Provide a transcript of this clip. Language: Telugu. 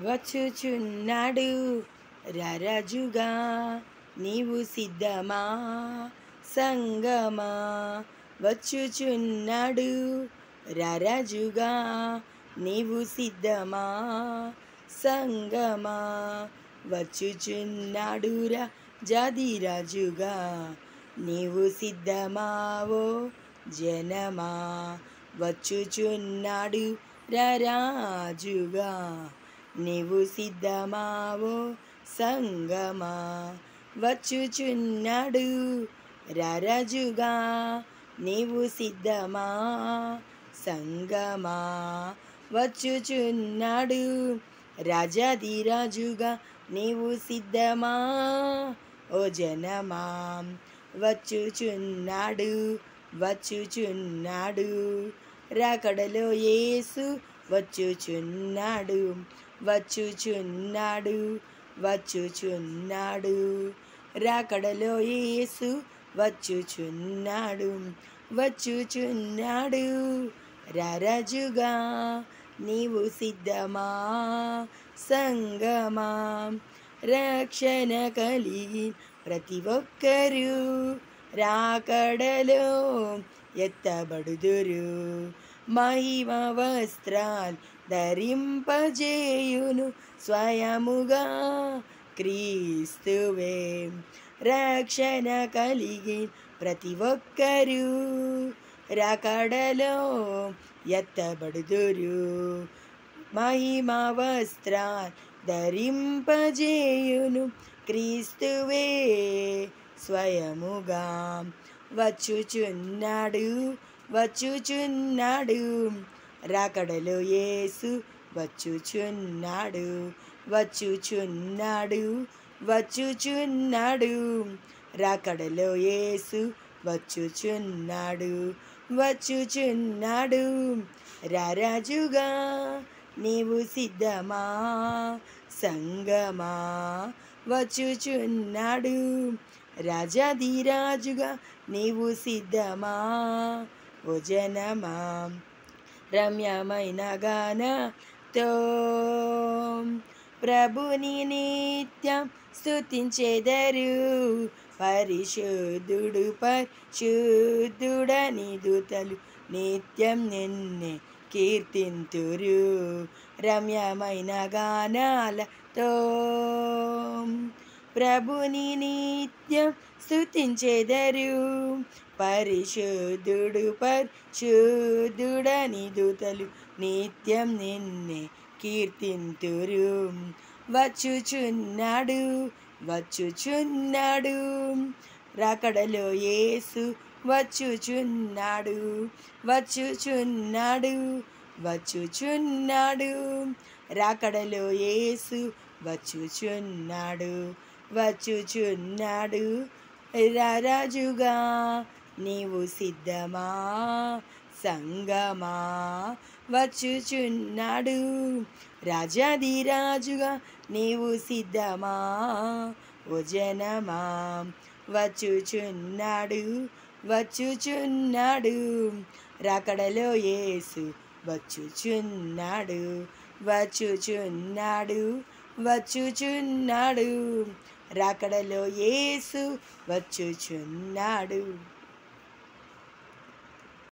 వచ్చుచున్నాడు రారాజుగా, నీవు సిద్ధమా సంగమా. వచ్చుచున్నాడు రారాజుగా, నీవు సిద్ధమా సంగమా. వచ్చుచున్నాడు రాజాదిరాజుగా, నీవు సిద్ధమా ఓ జనమా. వచ్చుచున్నాడు రారాజుగా, నీవు సిద్ధమా ఓ సంగమా. వచ్చుచున్నాడు రారాజుగా, నీవు సిద్ధమా సంగమా. వచ్చుచున్నాడు రాజాదిరాజుగా, నీవు సిద్ధమా ఓ జనమా. వచ్చుచున్నాడు వచ్చుచున్నాడు రాకడలో యేసు వచ్చుచున్నాడు. వచ్చుచున్నాడు వచ్చుచున్నాడు రాకడలో యేసు వచ్చుచున్నాడు. వచ్చుచున్నాడు రారాజుగా, నీవు సిద్ధమా సంగమా. రక్షణ కలిగి ప్రతి ఒక్కరూ రాకడలో ఎత్తబడుదురు. మహిమ వస్త్రాలు ధరింపజేయును స్వయముగా క్రీస్తువే. రక్షణ కలిగి ప్రతి ఒక్కరూ రాకడలో ఎత్తబడుదురు. మహిమ వస్త్రాలు ధరింపజేయును క్రీస్తువే స్వయముగా. వచ్చుచున్నాడు వచ్చుచున్నాడు రాకడలో యేసు వచ్చుచున్నాడు. వచ్చుచున్నాడు వచ్చుచున్నాడు రాకడలో యేసు వచ్చుచున్నాడు. వచ్చుచున్నాడు రారాజుగా, నీవు సిద్ధమా సంగమా. వచ్చుచున్నాడు రాజాదిరాజుగా, నీవు సిద్ధమా ఓ జనమా. రమ్యమైన గానతో ప్రభుని నిత్యం స్తుతించెదరు. పరిశుద్ధుడు పరిశుద్ధుడని దూతలు నిత్యం నిన్నే కీర్తింతురు. రమ్యమైన గానాలతో ప్రభుని నిత్యం స్తుతించెదరు. పరిశుద్ధుడు పరిశుద్ధుడని దూతలు నిత్యం నిన్నే కీర్తింతురు. వచ్చుచున్నాడు వచ్చుచున్నాడు రాకడలో యేసు వచ్చుచున్నాడు. వచ్చుచున్నాడు వచ్చుచున్నాడు రాకడలో యేసు వచ్చుచున్నాడు. వచ్చుచున్నాడు రారాజుగా, నీవు సిద్ధమా సంగమా. వచ్చుచున్నాడు రాజాదిరాజుగా, నీవు సిద్ధమా ఓ జనమా. వచ్చుచున్నాడు వచ్చుచున్నాడు రాకడలో యేసు వచ్చుచున్నాడు. వచ్చుచున్నాడు వచ్చుచున్నాడు రాకడలో యేసు వచ్చుచున్నాడు.